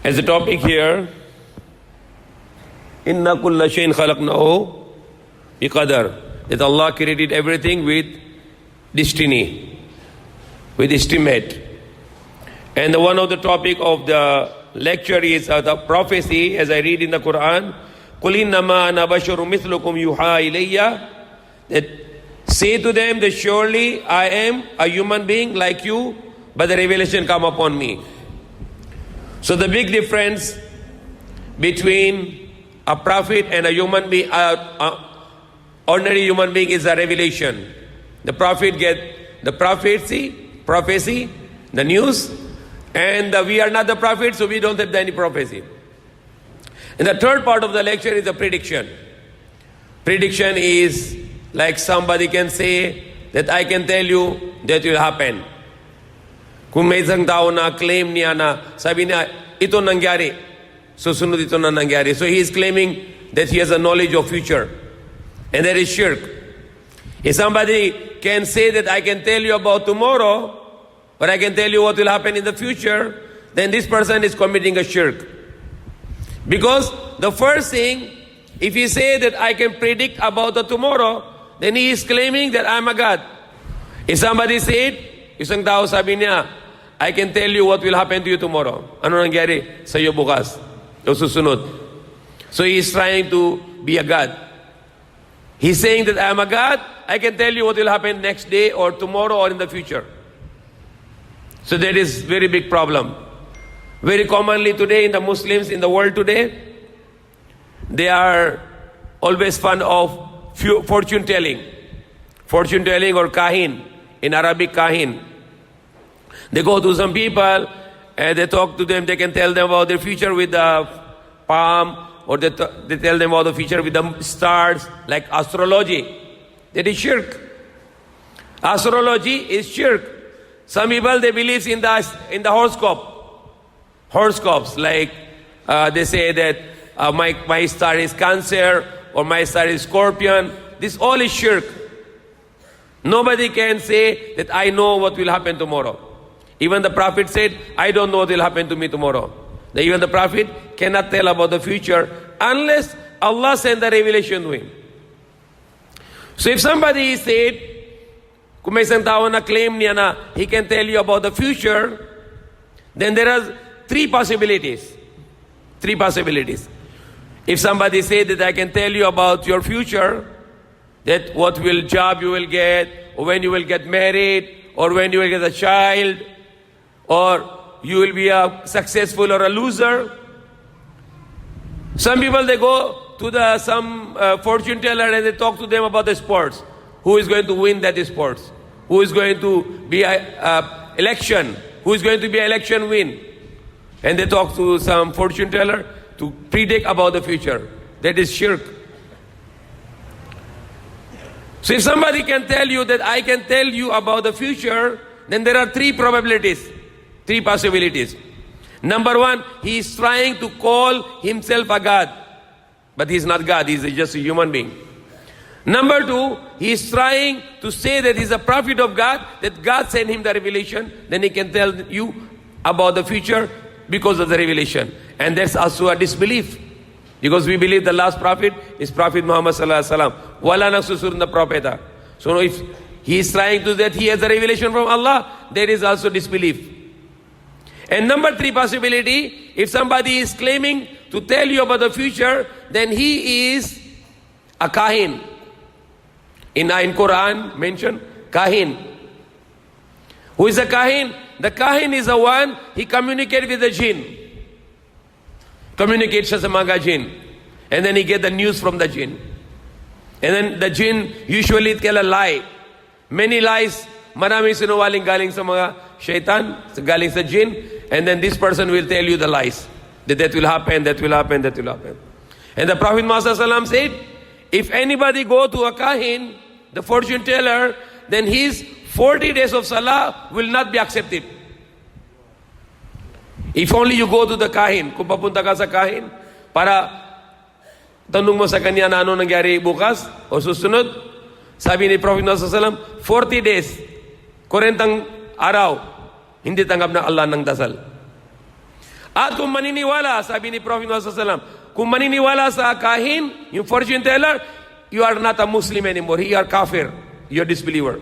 As a topic here, Inna kulla shayin khalaqnahu biqadar. That Allah created everything with destiny, with estimate. And one of the topic of the lecture is the prophecy, as I read in the Quran, قُلْ إِنَّمَا أَنَا بَشَرٌ مِثْلُكُمْ يُوحَى إِلَيَّ. That say to them that surely I am a human being like you, but the revelation come upon me. So the big difference between a prophet and a human being, ordinary human being, is a revelation. The prophet get the prophecy, the news, and we are not the prophet, so we don't have any prophecy. And the third part of the lecture is a prediction. Prediction is like somebody can say that I can tell you that will happen. Kung may isang tao na claim niya na sabi niya, ito nangyari, susunod ito na nangyari. So he is claiming that he has a knowledge of future. And that is shirk. If somebody can say that I can tell you about tomorrow, or I can tell you what will happen in the future, then this person is committing a shirk. Because the first thing, if he say that I can predict about the tomorrow, then he is claiming that I'm a God. If somebody said, isang tao sabi niya, I can tell you what will happen to you tomorrow. Ano nangyari sa iyo bukas? O susunod. So he is trying to be a God. He's saying that I am a God, I can tell you what will happen next day or tomorrow or in the future. So that is very big problem. Very commonly today in the Muslims in the world today, they are always fond of fortune telling. Fortune telling or kahin. In Arabic, kahin. They go to some people and they talk to them. They can tell them about their future with the palm, or they tell them about the future with the stars, like astrology. That is shirk. Astrology is shirk. Some people, they believe in the horoscope. Horoscopes, like they say that my star is Cancer or my star is Scorpion. This all is shirk. Nobody can say that I know what will happen tomorrow. Even the Prophet said, I don't know what will happen to me tomorrow. Even the Prophet cannot tell about the future unless Allah send the revelation to him. So if somebody said, kung may isang tao na claim niya na he can tell you about the future, then there are three possibilities. Three possibilities. If somebody said that I can tell you about your future, that what will job you will get, or when you will get married, or when you will get a child, or you will be a successful or a loser. Some people, they go to some fortune teller and they talk to them about the sports. Who is going to win that sports? Who is going to be election? Who is going to be election win? And they talk to some fortune teller to predict about the future. That is shirk. So if somebody can tell you that I can tell you about the future, then there are three probabilities, three possibilities. Number one, he is trying to call himself a God. But he is not God, he is just a human being. Number two, he is trying to say that he is a prophet of God, that God sent him the revelation, then he can tell you about the future because of the revelation. And that's also a disbelief. Because we believe the last prophet is Prophet Muhammad sallallahu alaihi wasallam. Wala nagsusunod na propeta. So if he is trying to that he has a revelation from Allah, there is also disbelief. And number three possibility, if somebody is claiming to tell you about the future, then he is a kahin. In Quran mentioned kahin. Who is a kahin? The kahin is the one, he communicates with the jinn. Communicates sa mga jinn. And then he get the news from the jinn. And then the jinn usually tell a lie. Many lies. Maraming sinungaling galing sa mga shaitan, galing sa jinn. And then this person will tell you the lies. That will happen, that will happen, that will happen. And the Prophet Muhammad said, if anybody go to a kahin, the fortune teller, then his 40 days of salah will not be accepted. If only you go to the kahin, kung papunta ka sa kahin, para tanong mo sa kanya na ano nangyari bukas o susunod, sabi ni Prophet Muhammad 40 days, 40 araw, hindi tanggap ng Allah ng dasal. At kung maniniwala, sabi ni Prophet Muhammad SAW, kung maniniwala sa kahin, yung fortune teller, you are not a Muslim anymore. You are kafir. You are disbeliever.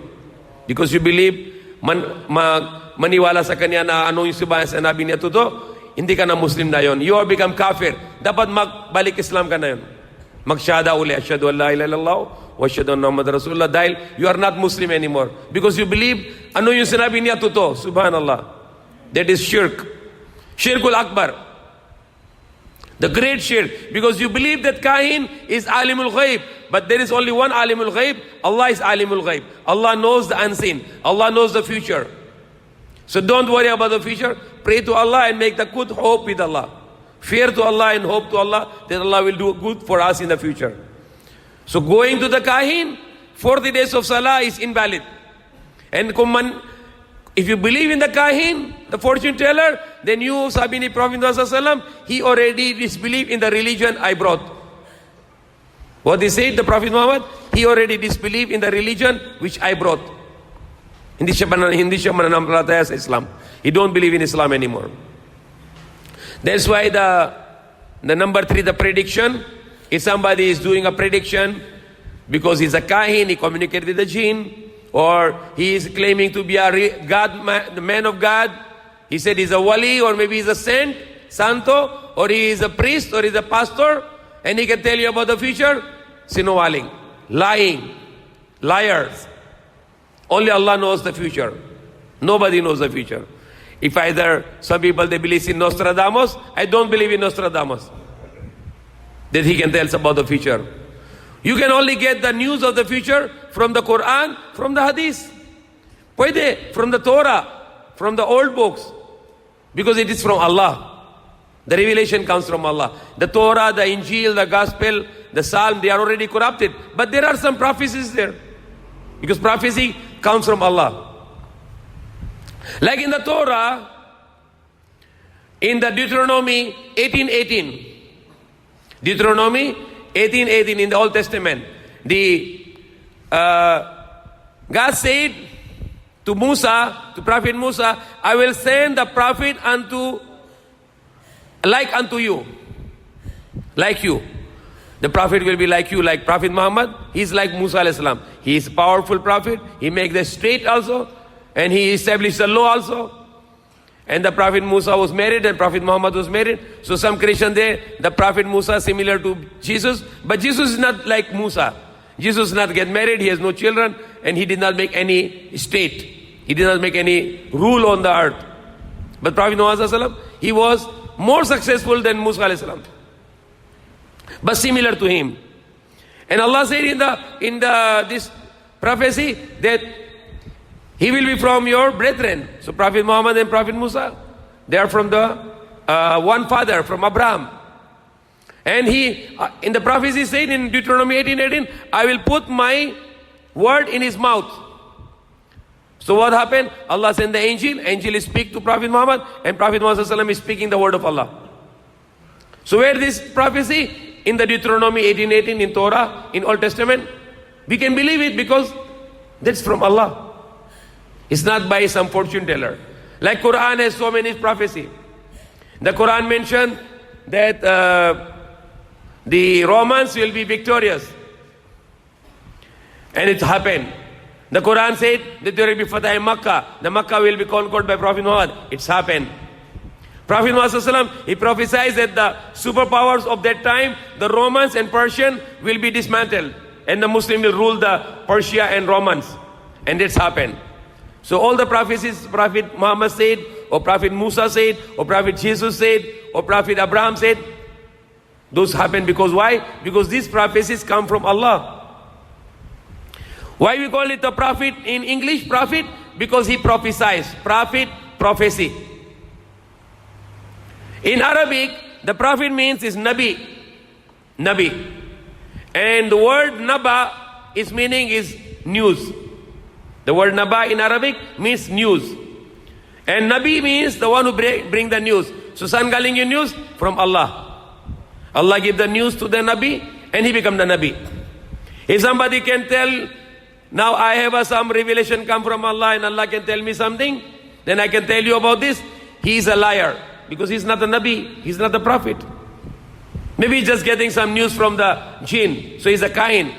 Because you believe, maniwala sa kanya na ano yung sinabi niya totoo, hindi ka na Muslim na yon. You are become kafir. Dapat magbalik Islam ka na yon. Magsyada uli, asyhadu an la ilaha illallah wa asyhadu anna Muhammadar Rasulullah, dahil you are not Muslim anymore. Because you believe, ano yung sinabi niya totoo. Subhanallah. That is shirk. Shirkul Akbar. The great shirk. Because you believe that Kahin is Alimul Ghaib. But there is only one Alimul Ghaib. Allah is Alimul Ghaib. Allah knows the unseen. Allah knows the future. So don't worry about the future. Pray to Allah and make the good hope with Allah. Fear to Allah and hope to Allah that Allah will do good for us in the future. So going to the Kahin, 40 days of Salah is invalid. And if you believe in the Kahin, the fortune teller, then you, sabi ni Prophet Muhammad, he already disbelieved in the religion I brought. What he said, the Prophet Muhammad, he already disbelieved in the religion which I brought. Hindi siya mananampalataya sa Islam. He don't believe in Islam anymore. That's why the number 3, the prediction, if somebody is doing a prediction because he's a Kahin, he communicated with the jinn, or he is claiming to be the man of God. He said he's a wali, or maybe he's a saint, santo, or he is a priest, or he's a pastor, and he can tell you about the future. Sinungaling, lying, liars. Only Allah knows the future. Nobody knows the future. If either some people they believe in Nostradamus, I don't believe in Nostradamus, that he can tell us about the future. You can only get the news of the future from the Quran, from the Hadith. Pwede, from the Torah, from the old books. Because it is from Allah. The revelation comes from Allah. The Torah, the Injil, the Gospel, the Psalm, they are already corrupted. But there are some prophecies there. Because prophecy comes from Allah. Like in the Torah, in the Deuteronomy 18:18. Deuteronomy 18:18 in the Old Testament. God said to Musa, to Prophet Musa, I will send the prophet like unto you. Like you. The prophet will be like you, like Prophet Muhammad. He is like Musa alayhi salam. He is a powerful prophet. He makes the straight also. And he established the law also. And the Prophet Musa was married and Prophet Muhammad was married. So some Christian there, the Prophet Musa similar to Jesus. But Jesus is not like Musa. Jesus did not get married, he has no children, and he did not make any state. He did not make any rule on the earth. But Prophet Muhammad, he was more successful than Musa alayhi salam, but similar to him. And Allah said in this prophecy that he will be from your brethren. So Prophet Muhammad and Prophet Musa, they are from the one father, from Abraham. And he, in the prophecy said in Deuteronomy 18:18, I will put my word in his mouth. So what happened? Allah sent the angel. Angel is speak to Prophet Muhammad, and Prophet Muhammad is speaking the word of Allah. So where this prophecy? In the Deuteronomy 18:18 in Torah, in Old Testament, we can believe it because that's from Allah. It's not by some fortune teller. Like Quran has so many prophecy. The Quran mentioned that the Romans will be victorious. And it happened. The Quran said that there will be Fatah in Makkah. The Makkah will be conquered by Prophet Muhammad. It's happened. Prophet Muhammad, he prophesied that the superpowers of that time, the Romans and Persian, will be dismantled. And the Muslim will rule the Persia and Romans. And it's happened. So all the prophecies Prophet Muhammad said, or Prophet Musa said, or Prophet Jesus said, or Prophet Abraham said, those happened because why? Because these prophecies come from Allah. Why we call it a prophet in English? Prophet? Because he prophesies. Prophet, prophecy. In Arabic, the prophet means is Nabi. Nabi. And the word Naba, its meaning is news. The word Naba in Arabic means news. And Nabi means the one who bring the news. So saan galing yung news? From Allah. Allah give the news to the Nabi and he become the Nabi. If somebody can tell, now I have some revelation come from Allah and Allah can tell me something, then I can tell you about this. He is a liar. because he's not a Nabi, he's not a prophet. Maybe he's just getting some news from the jinn, so he's a kahin.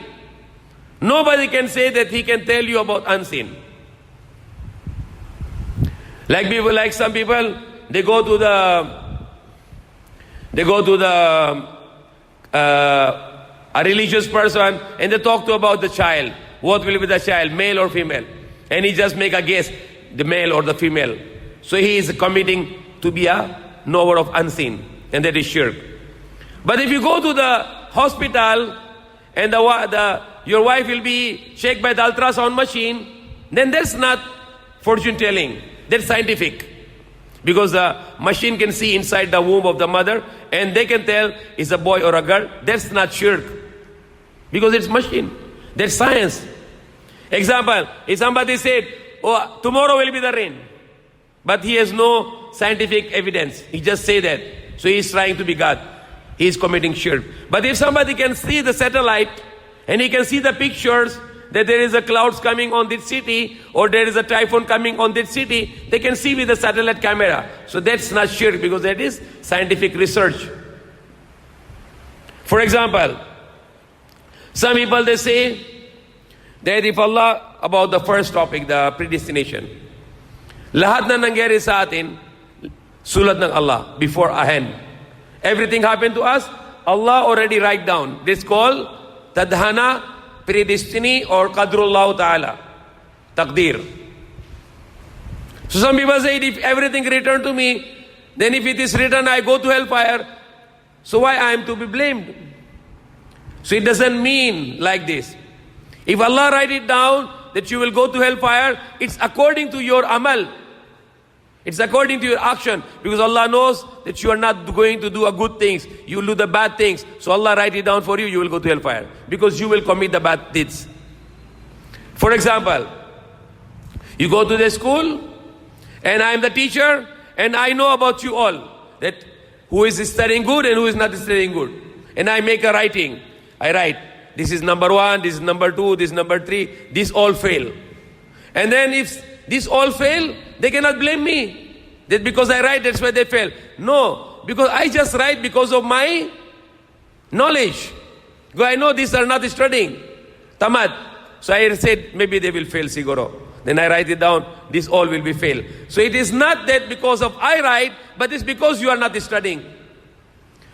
Nobody can say that he can tell you about unseen. Like some people, they go to a religious person and they talk to about the child. What will be the child, male or female? And he just make a guess, the male or the female. So he is committing to be a knower of unseen, and that is shirk. But if you go to the hospital and your wife will be checked by the ultrasound machine, then that's not fortune telling. That's scientific. Because the machine can see inside the womb of the mother and they can tell it's a boy or a girl. That's not shirk. Because it's machine. That's science. Example, if somebody said, oh, tomorrow will be the rain. But he has no scientific evidence. He just say that. So he is trying to be God. He is committing shirk. But if somebody can see the satellite and he can see the pictures that there is a clouds coming on this city or there is a typhoon coming on this city, they can see with the satellite camera. So that's not shirk because that is scientific research. For example, some people they say that if Allah, about the first topic, the predestination, lahat na nangyari sa atin, sulat ng Allah, before a hand. Everything happened to us, Allah already write down. This called tadhana, predestiny, or qadrullah ta'ala, taqdir. So some people say, if everything returned to me, then if it is written I go to hellfire, so why I am to be blamed? So it doesn't mean like this. If Allah write it down that you will go to hellfire, it's according to your amal. It's according to your action. Because Allah knows that you are not going to do a good things. You will do the bad things. So Allah write it down for you, you will go to hellfire. Because you will commit the bad deeds. For example, you go to the school and I am the teacher and I know about you all. That who is studying good and who is not studying good. And I make a writing. I write, this is number 1, this is number 2, this is number 3. This all fail. And then if this all fail, they cannot blame me. That because I write, that's why they fail. No, because I just write because of my knowledge. Because I know these are not studying. Tamad. So I said, maybe they will fail siguro. Then I write it down, this all will be fail. So it is not that because of I write, but it's because you are not studying.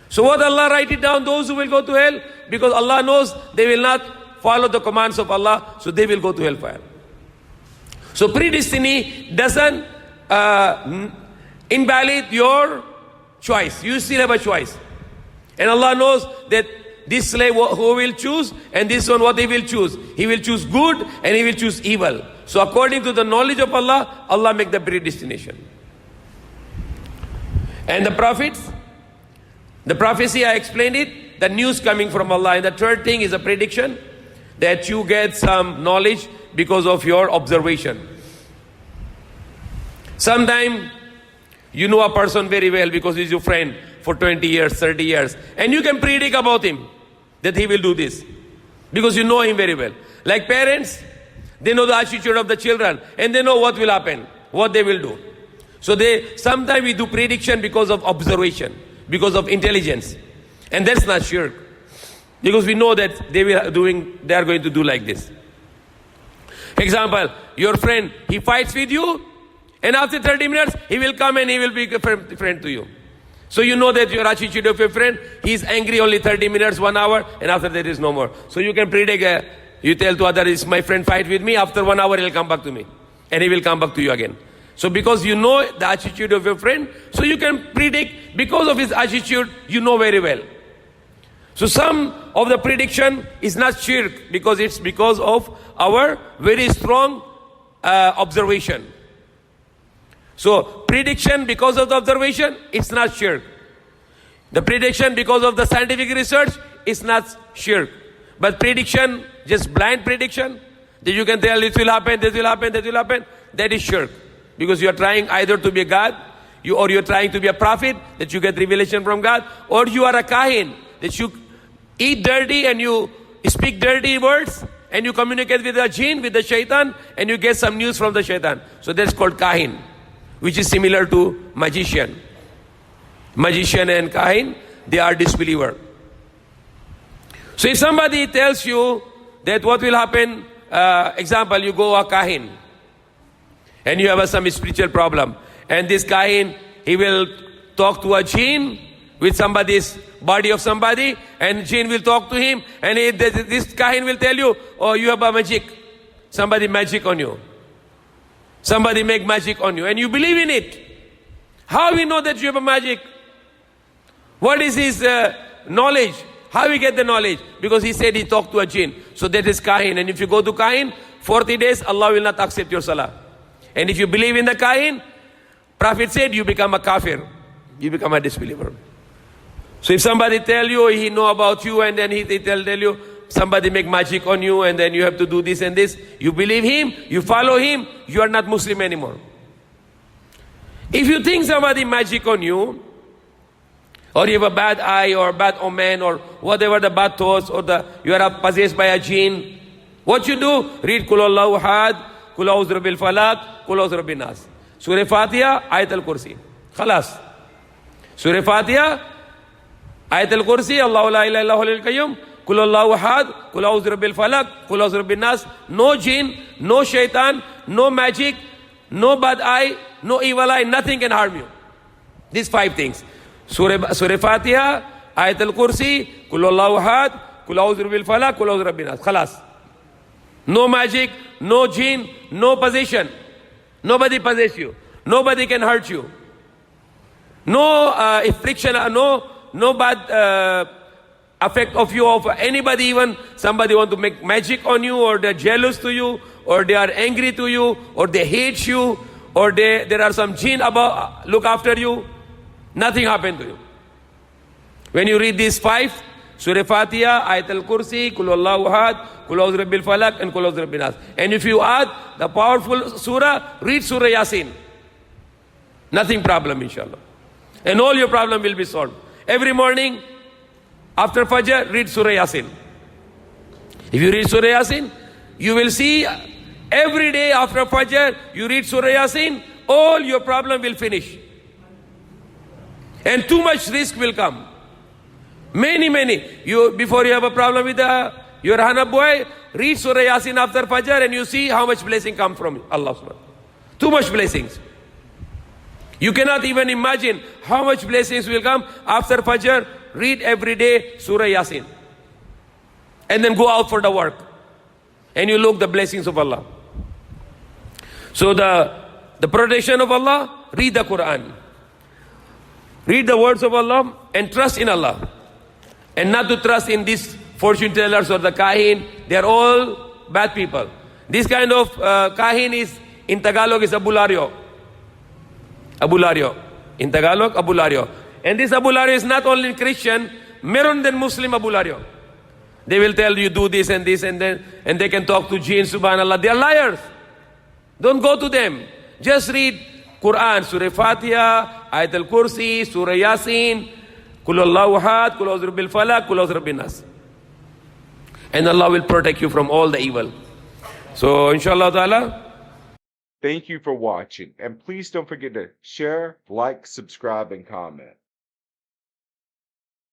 So what Allah write it down, those who will go to hell, because Allah knows they will not follow the commands of Allah, so they will go to hellfire. So predestiny doesn't invalid your choice. You still have a choice. And Allah knows that this slave who will choose and this one what he will choose. He will choose good and he will choose evil. So according to the knowledge of Allah, Allah make the predestination. And the prophets, the prophecy I explained it, the news coming from Allah. And the third thing is a prediction that you get some knowledge because of your observation. Sometime you know a person very well because he's your friend for 20 years, 30 years. And you can predict about him that he will do this because you know him very well. Like parents, they know the attitude of the children and they know what will happen, what they will do. So sometimes we do prediction because of observation, because of intelligence. And that's not shirk. Because we know that they are going to do like this. Example, your friend, he fights with you, and after 30 minutes, he will come and he will be a friend to you. So you know that your attitude of your friend, he is angry only 30 minutes, 1 hour, and after that is no more. So you can predict, you tell to others, my friend fight with me, after 1 hour he'll come back to me. And he will come back to you again. So because you know the attitude of your friend, so you can predict, because of his attitude, you know very well. So some of the prediction is not shirk, because it's because of our very strong observation. So prediction because of the observation, it's not shirk. The prediction because of the scientific research, it's not shirk. But prediction, just blind prediction, that you can tell this will happen, this will happen, that will happen, that is shirk. Because you are trying either to be a God, or you are trying to be a prophet, that you get revelation from God, or you are a kahin, that you eat dirty and you speak dirty words, and you communicate with the jinn, with the shaitan, and you get some news from the shaitan. So that's called kahin, which is similar to magician. magician and kahin, they are disbeliever. So if somebody tells you that what will happen, example, you go a kahin and you have some spiritual problem, and this kahin, he will talk to a jinn with somebody's body of somebody, and jinn will talk to him, and this kahin will tell you, oh, you have a magic, somebody magic on you, somebody make magic on you, and you believe in it. How we know that you have a magic? What is his knowledge? How we get the knowledge? Because he said he talked to a jinn. So that is kahin. And if you go to kahin, 40 days, Allah will not accept your salah. And if you believe in the kahin, Prophet said you become a kafir. You become a disbeliever. So if somebody tell you, he know about you, and then he tell you, somebody make magic on you, and then you have to do this and this, you believe him, you follow him, you are not Muslim anymore. If you think somebody magic on you, or you have a bad eye, or bad omen, or whatever the bad thoughts, or you are possessed by a jinn, what you do? Read Qul Allahu Ahad, Qul A'udhu Rabbil Falaq, Qul A'udhu Rabbin Nas. Surah Fatiha, Ayat al-Kursi. Khalas. Surah Fatiha, Ayat al-Kursi, Allahu la ilaha illa huwal qayyum, Qul Allahu Ahad, Qul A'udhu Rabbil Falaq, Qul A'udhu Rabbin Nas. No jinn, no shaitan, no magic, no bad eye, no evil eye, nothing can harm you. These 5 things. Surah Fatiha, Ayat al-Kursi, Qul Allahu Ahad, Qul A'udhu Rabbil Falaq, Qul A'udhu Rabbin Nas. Khalas. No magic, no jinn, no possession. Nobody possess you. Nobody can hurt you. No affliction, no bad effect of you, of anybody, even somebody want to make magic on you, or they're jealous to you, or they are angry to you, or they hate you, or there are some jinn about look after you. Nothing happened to you. When you read these 5, Surah Fatiha, Ayat al-Kursi, Qul Allahu Ahad, Qul A'udhu Rabbil Falaq, and Qul A'udhu Rabbin Nas. And if you add the powerful surah, read Surah Yasin. Nothing problem, inshallah. And all your problem will be solved. Every morning, after Fajr, read Surah Yasin. If you read Surah Yasin, you will see every day after Fajr, you read Surah Yasin, all your problem will finish. And too much risk will come. Many. Before you have a problem with your Hana boy, read Surah Yasin after Fajr, and you see how much blessing comes from Allah subhanahu wa ta'ala. Too much blessings. You cannot even imagine how much blessings will come after Fajr. Read every day Surah Yasin. And then go out for the work. And you look the blessings of Allah. So the protection of Allah, read the Quran. Read the words of Allah and trust in Allah. And not to trust in these fortune tellers or the kahin. They are all bad people. This kind of kahin is, in Tagalog, is abulario. Abulario. In Tagalog, abulario. And this abulario is not only Christian, meron din Muslim abulario. They will tell you do this and then, and they can talk to jinn, subhanallah. They are liars. Don't go to them. Just read Quran, Surah Fatiha, Ayat al-Kursi, Surah Yasin, Qul Allahu Ahad, Qul A'udhu Rabbil Falaq, Qul A'udhu Rabbin Nas. And Allah will protect you from all the evil. So, inshallah ta'ala. Thank you for watching, and please don't forget to share, like, subscribe, and comment.